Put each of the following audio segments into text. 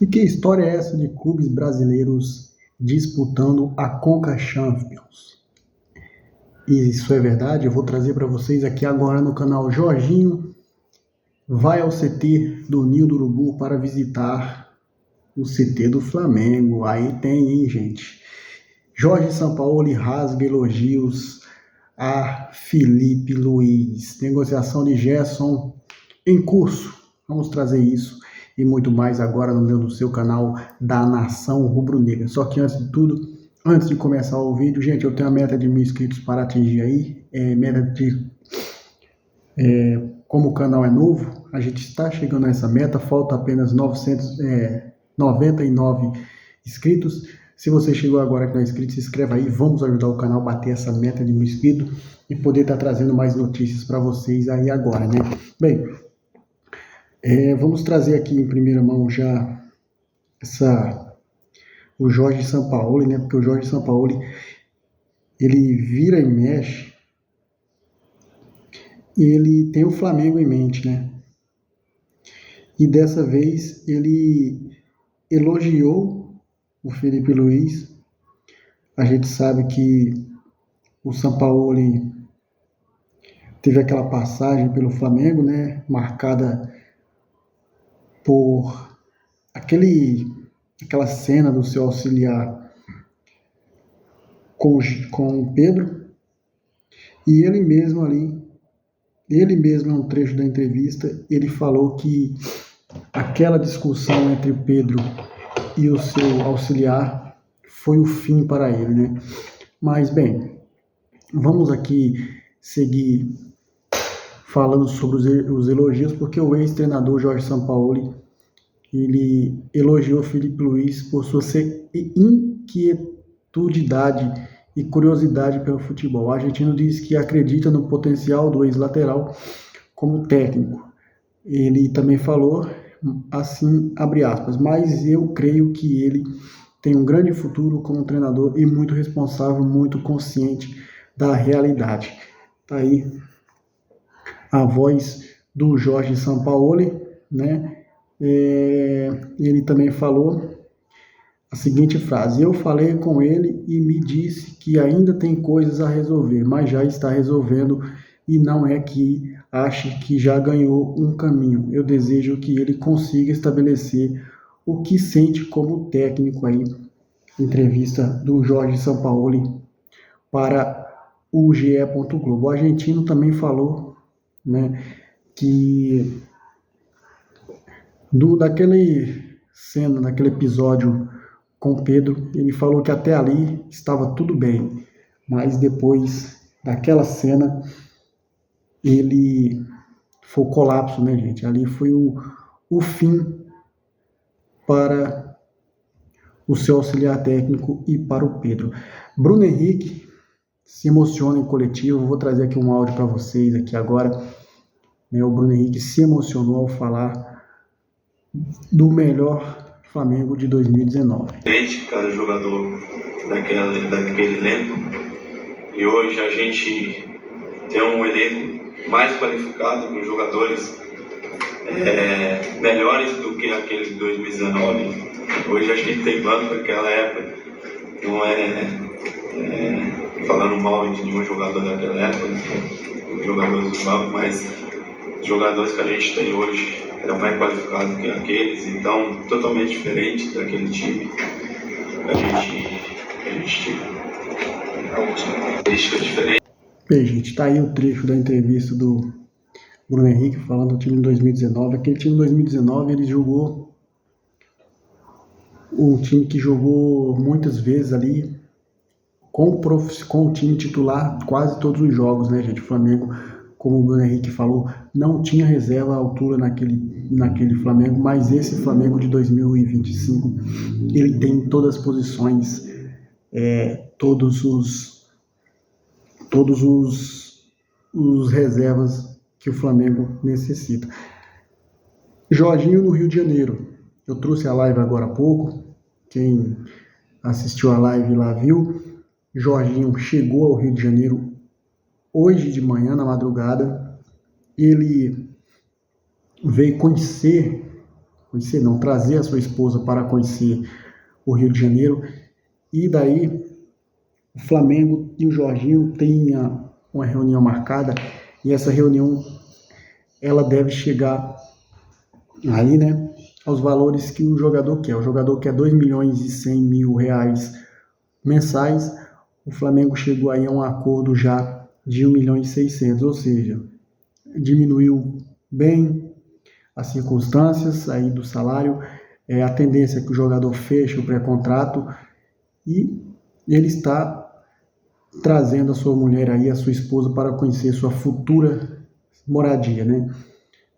E que história é essa de clubes brasileiros disputando a Conca Champions? E isso é verdade, eu vou trazer para vocês aqui agora no canal. Jorginho vai ao CT do Ninho do Urubu para visitar o CT do Flamengo. Aí tem, hein, gente? Jorge Sampaoli rasga elogios a Felipe Luiz. Negociação de Gerson em curso. Vamos trazer isso e muito mais agora no seu canal da Nação Rubro-Negra. Só que antes de tudo, antes de começar o vídeo, gente, eu tenho a meta de 1.000 inscritos para atingir aí. Como o canal é novo, a gente está chegando a essa meta, falta apenas 99 inscritos. Se você chegou agora que não é inscrito, se inscreva aí, vamos ajudar o canal a bater essa meta de 1.000 inscritos e poder estar trazendo mais notícias para vocês aí agora, né? Bem, vamos trazer aqui em primeira mão já o Jorge Sampaoli, né? Porque o Jorge Sampaoli, ele vira e mexe, ele tem o Flamengo em mente, né? E dessa vez ele elogiou o Felipe Luiz. A gente sabe que o Sampaoli teve aquela passagem pelo Flamengo, né? Marcada por aquela cena do seu auxiliar com o Pedro. E ele mesmo em um trecho da entrevista, ele falou que aquela discussão entre o Pedro e o seu auxiliar foi o fim para ele, né? Mas, bem, vamos aqui seguir falando sobre os elogios, porque o ex-treinador Jorge Sampaoli, ele elogiou Felipe Luiz por sua inquietudidade e curiosidade pelo futebol. O argentino diz que acredita no potencial do ex-lateral como técnico. Ele também falou assim, abre aspas, mas eu creio que ele tem um grande futuro como treinador e muito responsável, muito consciente da realidade. Tá aí a voz do Jorge Sampaoli, né? Ele também falou a seguinte frase: eu falei com ele e me disse que ainda tem coisas a resolver, mas já está resolvendo e não é que ache que já ganhou um caminho. Eu desejo que ele consiga estabelecer o que sente como técnico aí. Entrevista do Jorge Sampaoli para o GE. Globo. O argentino também falou, né, que naquele episódio com Pedro, ele falou que até ali estava tudo bem, mas depois daquela cena foi o colapso, né, gente? Ali foi o fim para o seu auxiliar técnico e para o Pedro. Bruno Henrique se emociona em coletivo. Vou trazer aqui um áudio para vocês aqui agora. O Bruno Henrique se emocionou ao falar do melhor Flamengo de 2019. Cada jogador daquele elenco, e hoje a gente tem um elenco mais qualificado, com jogadores melhores do que aquele de 2019. Hoje a gente tem banco daquela época, não falando mal de nenhum jogador daquela época, os jogadores do banco, mas os jogadores que a gente tem hoje eram mais qualificados que aqueles, então totalmente diferente daquele time. A gente tinha algumas características diferentes. Bem, gente, tá aí o trecho da entrevista do Bruno Henrique falando do time de 2019. Aquele time de 2019, ele jogou um time que jogou muitas vezes ali com o time titular quase todos os jogos, né, gente? O Flamengo, como o Bruno Henrique falou, não tinha reserva à altura naquele Flamengo, mas esse Flamengo de 2025, ele tem todas as posições, todos os reservas que o Flamengo necessita. Jorginho no Rio de Janeiro. Eu trouxe a live agora há pouco, quem assistiu a live lá viu. Jorginho chegou ao Rio de Janeiro hoje de manhã, na madrugada. Ele veio conhecer conhecer não, trazer a sua esposa para conhecer o Rio de Janeiro. E daí o Flamengo e o Jorginho têm uma reunião marcada, e essa reunião ela deve chegar aí, né, aos valores que o jogador quer. O jogador quer 2.100.000 reais mensais, o Flamengo chegou aí a um acordo já de 1.600.000, ou seja, diminuiu bem as circunstâncias aí do salário. A tendência é que o jogador feche o pré-contrato e ele está trazendo a sua mulher aí, a sua esposa, para conhecer sua futura moradia, né?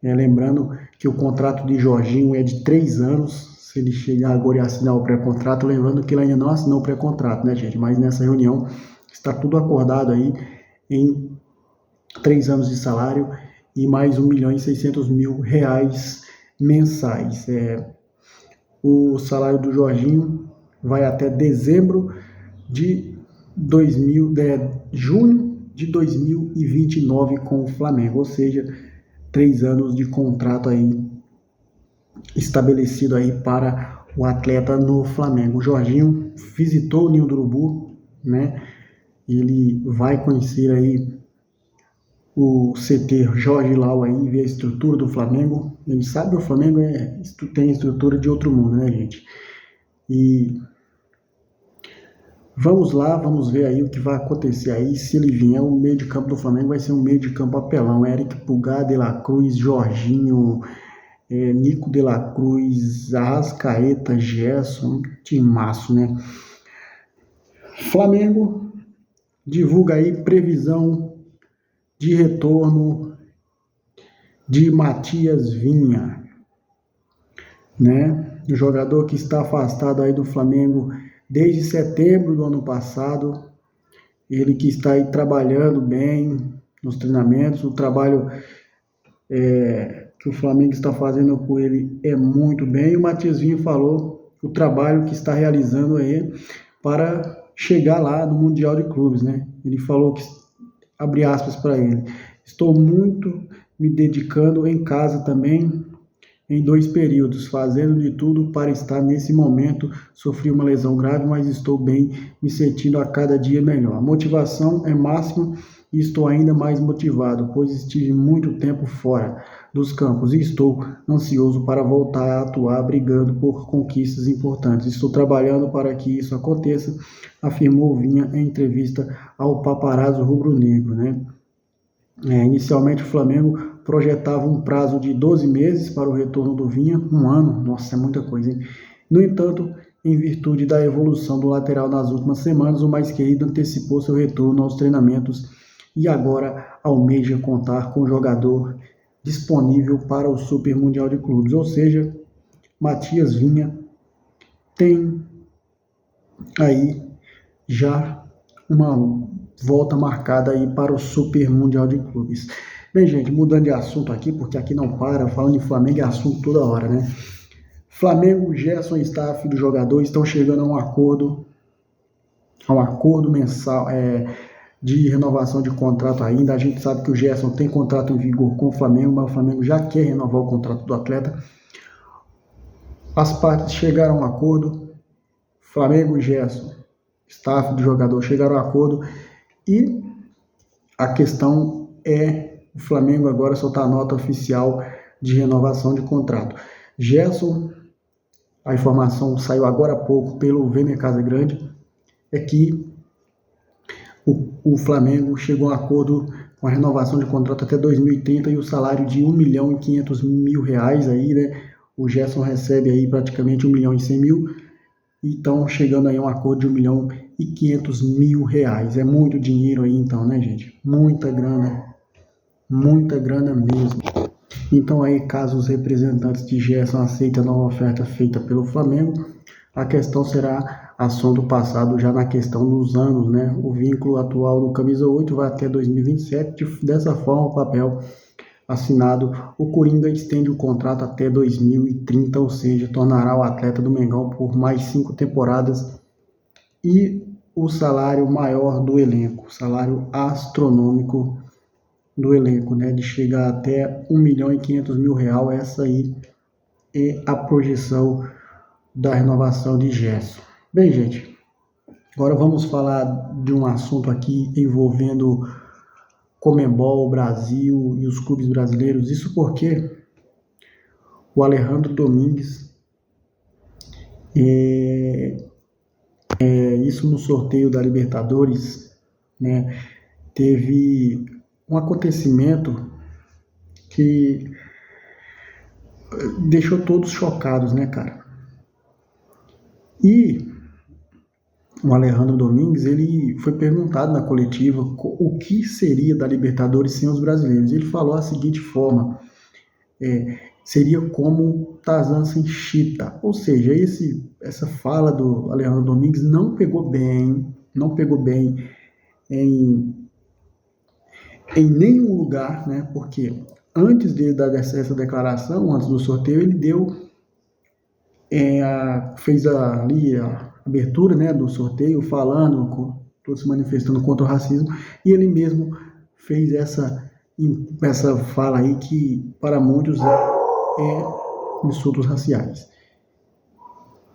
Lembrando que o contrato de Jorginho é de 3 anos, se ele chegar agora e assinar o pré-contrato, lembrando que ele ainda não assinou o pré-contrato, né, gente? Mas nessa reunião está tudo acordado aí em 3 anos de salário e mais 1.600.000 reais mensais. O salário do Jorginho vai até junho de 2029 com o Flamengo, ou seja, 3 anos de contrato aí estabelecido aí para o atleta no Flamengo. O Jorginho visitou o Ninho do Urubu, né? Ele vai conhecer aí o CT Jorge Lau aí, ver a estrutura do Flamengo. Ele sabe que o Flamengo tem estrutura de outro mundo, né, gente? E vamos lá, vamos ver aí o que vai acontecer aí. Se ele vier, o meio de campo do Flamengo vai ser um meio de campo apelão. Eric Pulgar, De La Cruz, Jorginho, Nico De La Cruz, Arrascaeta, Gerson, timaço, né? Flamengo divulga aí previsão de retorno de Matias Vinha, né? O jogador que está afastado aí do Flamengo desde setembro do ano passado, ele que está aí trabalhando bem nos treinamentos, o trabalho que o Flamengo está fazendo com ele é muito bem. E o Matias Vinha falou o trabalho que está realizando aí para chegar lá no Mundial de Clubes, né? Ele falou que, abre aspas para ele, estou muito me dedicando em casa também, em 2 períodos, fazendo de tudo para estar nesse momento. Sofri uma lesão grave, mas estou bem, me sentindo a cada dia melhor. A motivação é máxima e estou ainda mais motivado, pois estive muito tempo fora dos campos e estou ansioso para voltar a atuar, brigando por conquistas importantes. Estou trabalhando para que isso aconteça, afirmou Vinha em entrevista ao Paparazzo Rubro-Negro, né? Inicialmente o Flamengo projetava um prazo de 12 meses para o retorno do Vinha, 1 ano, nossa, é muita coisa, hein? No entanto, em virtude da evolução do lateral nas últimas semanas, o mais querido antecipou seu retorno aos treinamentos e agora almeja contar com o jogador disponível para o Super Mundial de Clubes, ou seja, Matias Vinha tem aí já uma volta marcada aí para o Super Mundial de Clubes. Bem, gente, mudando de assunto aqui, porque aqui não para, falando em Flamengo é assunto toda hora, né? Flamengo, Gerson e staff do jogador estão chegando a um acordo mensal de renovação de contrato ainda. A gente sabe que o Gerson tem contrato em vigor com o Flamengo, mas o Flamengo já quer renovar o contrato do atleta. As partes chegaram a um acordo, Flamengo e Gerson, staff do jogador, chegaram a um acordo, e a questão é o Flamengo agora soltar a nota oficial de renovação de contrato. Gerson, a informação saiu agora há pouco pelo Vene Casagrande, é que o Flamengo chegou a um acordo com a renovação de contrato até 2030 e o salário de R$1.500.000 aí, né? O Gerson recebe aí praticamente R$1.100.000, e estão chegando aí a um acordo de R$1.500.000. É muito dinheiro aí então, né, gente? Muita grana mesmo. Então aí, caso os representantes de Gerson aceitem a nova oferta feita pelo Flamengo, a questão será assunto passado já na questão dos anos, né? O vínculo atual do Camisa 8 vai até 2027, dessa forma o papel assinado, o Coringa estende o contrato até 2030, ou seja, tornará o atleta do Mengão por mais 5 temporadas e o salário maior do elenco, salário astronômico do elenco, né, de chegar até R$1.500.000. Essa aí e a projeção da renovação de Gerson. Bem, gente, agora vamos falar de um assunto aqui envolvendo Conmebol, Brasil e os clubes brasileiros. Isso porque o Alejandro Domingues, isso no sorteio da Libertadores, né, teve um acontecimento que deixou todos chocados, né, cara? E o Alejandro Domingues, ele foi perguntado na coletiva o que seria da Libertadores sem os brasileiros. Ele falou a seguinte forma: seria como Tarzan sem Cheetah. Ou seja, essa fala do Alejandro Domingues não pegou bem em nenhum lugar, né? Porque antes de dar essa declaração, antes do sorteio, ele fez ali a abertura, né, do sorteio, falando, todos se manifestando contra o racismo, e ele mesmo fez essa fala aí que para muitos é insultos raciais.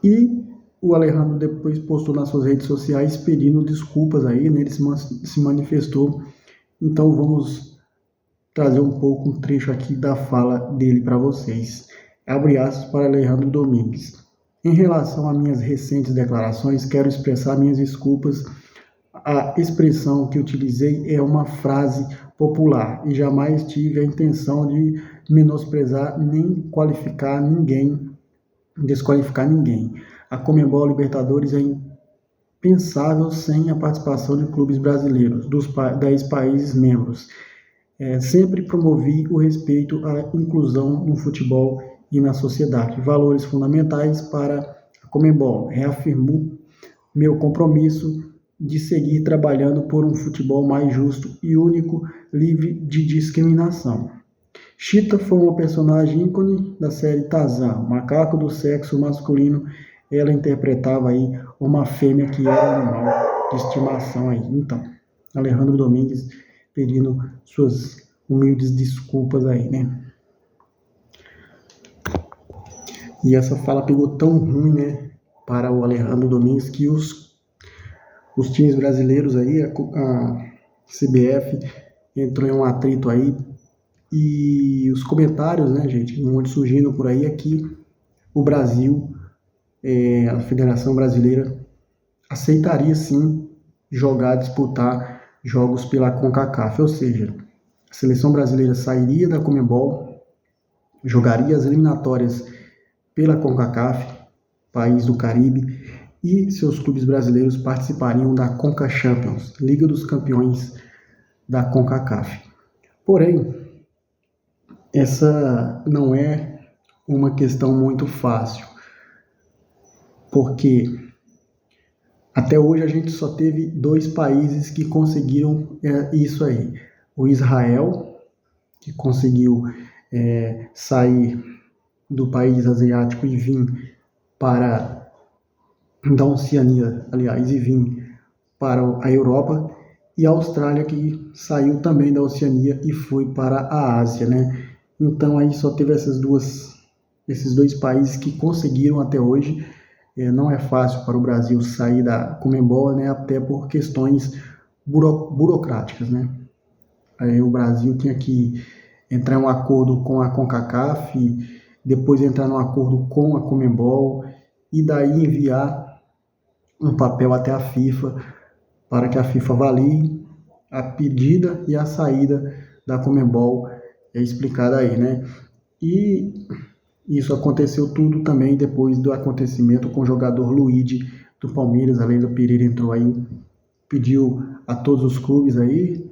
E o Alejandro depois postou nas suas redes sociais pedindo desculpas aí, né, ele se manifestou. Então vamos trazer um trecho aqui da fala dele para vocês. Abre aspas para Alejandro Domingues. Em relação a minhas recentes declarações, quero expressar minhas desculpas. A expressão que utilizei é uma frase popular e jamais tive a intenção de menosprezar nem desqualificar ninguém. A Conmebol Libertadores é impensável sem a participação de clubes brasileiros, dos 10 países membros. Sempre promovi o respeito à inclusão no futebol e na sociedade, valores fundamentais para a Conmebol. Reafirmo meu compromisso de seguir trabalhando por um futebol mais justo e único, livre de discriminação. Cheetah foi uma personagem ícone da série Tarzan, macaco do sexo masculino. Ela interpretava aí uma fêmea que era animal de estimação aí. Então, Alejandro Domingues pedindo suas humildes desculpas aí, né? E essa fala pegou tão ruim, né, para o Alejandro Domingues, que os times brasileiros aí, a CBF entrou em um atrito aí, e os comentários, né, gente, muito surgindo por aí, é que o Brasil, a Federação Brasileira, aceitaria sim disputar jogos pela CONCACAF, ou seja, a seleção brasileira sairia da Conmebol, jogaria as eliminatórias pela CONCACAF, país do Caribe, e seus clubes brasileiros participariam da Conca Champions, Liga dos Campeões da CONCACAF. Porém, essa não é uma questão muito fácil, porque até hoje a gente só teve 2 países que conseguiram isso aí. O Israel, que conseguiu sair do país asiático e vir da Oceania, aliás, e vir para a Europa, e a Austrália, que saiu também da Oceania e foi para a Ásia, né? Então aí só teve esses 2 países que conseguiram até hoje. Não é fácil para o Brasil sair da Conmebol, né? Até por questões burocráticas, né? Aí o Brasil tinha que entrar em um acordo com a CONCACAF, depois entrar num acordo com a Conmebol e daí enviar um papel até a FIFA para que a FIFA avalie a pedida e a saída da Conmebol, explicada aí, né? E isso aconteceu tudo também depois do acontecimento com o jogador Luigi do Palmeiras. A Leila Pereira entrou aí, pediu a todos os clubes aí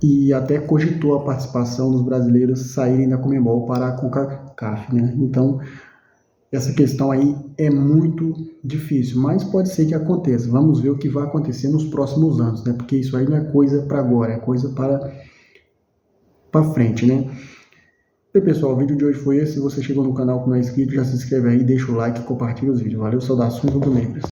e até cogitou a participação dos brasileiros saírem da Conmebol para a CONCACAF, né? Então, essa questão aí é muito difícil, mas pode ser que aconteça. Vamos ver o que vai acontecer nos próximos anos, né? Porque isso aí não é coisa para agora, é coisa para frente, né? E pessoal, o vídeo de hoje foi esse. Se você chegou no canal que não é inscrito, já se inscreve aí, deixa o like e compartilha os vídeos. Valeu, saudações rubro-negras.